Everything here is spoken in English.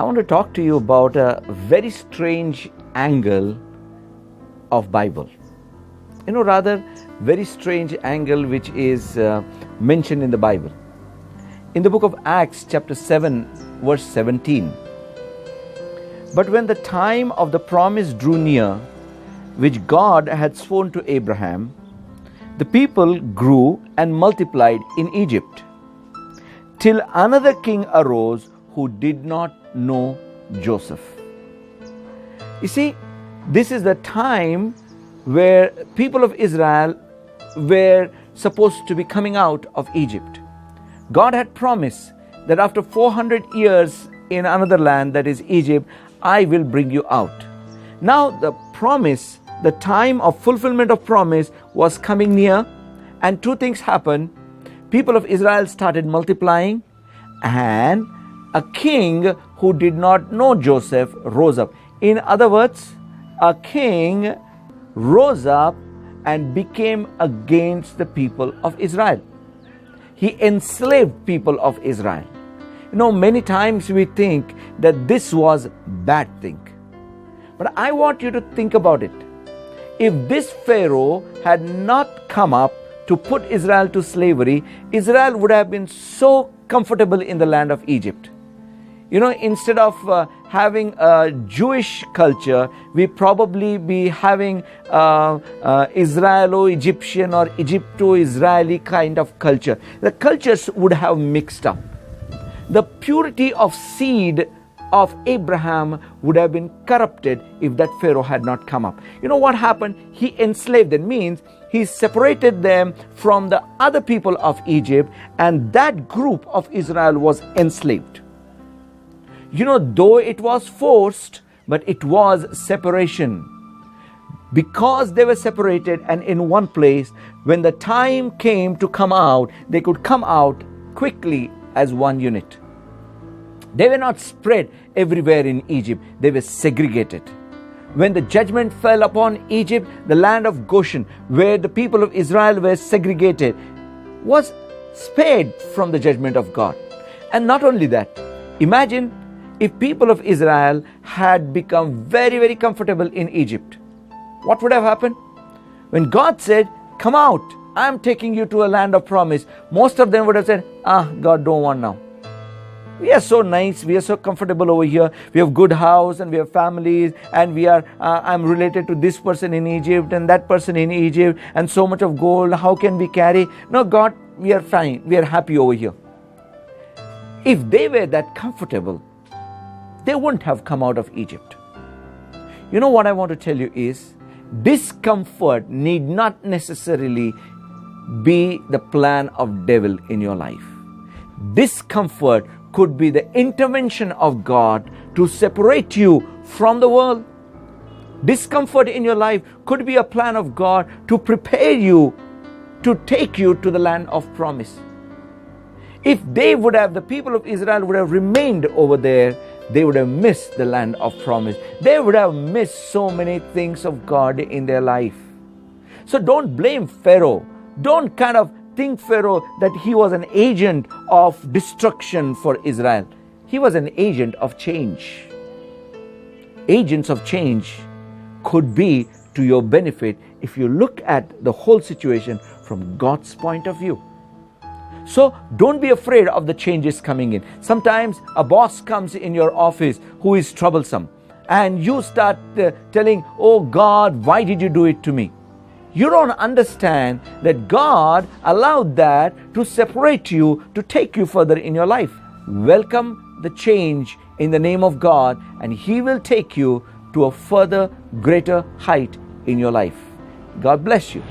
want to talk to you about a very strange angle of Bible. Rather very strange angle which is mentioned in the Bible. In the book of Acts chapter 7 verse 17. But when the time of the promise drew near, which God had sworn to Abraham, the people grew and multiplied in Egypt, till another king arose who did not know Joseph. You see, this is the time where people of Israel were supposed to be coming out of Egypt. God had promised that after 400 years in another land, that is Egypt, I will bring you out. Now the promise, the time of fulfillment of promise was coming near, and two things happened. People of Israel started multiplying, and a king who did not know Joseph rose up. In other words, a king rose up and became against the people of Israel. He enslaved people of Israel. Many times we think that this was bad thing. But I want you to think about it. If this Pharaoh had not come up to put Israel to slavery, Israel would have been so comfortable in the land of Egypt. Instead of having a Jewish culture, we probably be having Israelo-Egyptian or Egypto-Israeli kind of culture. The cultures would have mixed up. The purity of seed of Abraham would have been corrupted if that Pharaoh had not come up. What happened? He enslaved them, means he separated them from the other people of Egypt, and that group of Israel was enslaved. Though it was forced, but it was separation. Because they were separated and in one place, when the time came to come out, they could come out quickly as one unit. They were not spread everywhere in Egypt. They were segregated. When the judgment fell upon Egypt, the land of Goshen, where the people of Israel were segregated, was spared from the judgment of God. And not only that, imagine if people of Israel had become very, very comfortable in Egypt. What would have happened? When God said, come out, I am taking you to a land of promise, most of them would have said, God don't want now. We are so nice, we are so comfortable over here, we have good house and we have families, and I'm related to this person in Egypt and that person in Egypt, and so much of gold, how can we carry? No, God, we are fine, we are happy over here. If they were that comfortable, they wouldn't have come out of Egypt. What I want to tell you is, discomfort need not necessarily be the plan of devil in your life. Discomfort could be the intervention of God to separate you from the world. Discomfort in your life could be a plan of God to prepare you to take you to the land of promise. If the people of Israel would have remained over there, they would have missed the land of promise. They would have missed so many things of God in their life. So don't blame Pharaoh. Don't think Pharaoh that he was an agent of destruction for Israel. He was an agent of change. Agents of change could be to your benefit if you look at the whole situation from God's point of view. So don't be afraid of the changes coming in. Sometimes a boss comes in your office who is troublesome, and you start telling, oh God, why did you do it to me? You don't understand that God allowed that to separate you, to take you further in your life. Welcome the change in the name of God, and He will take you to a further greater height in your life. God bless you.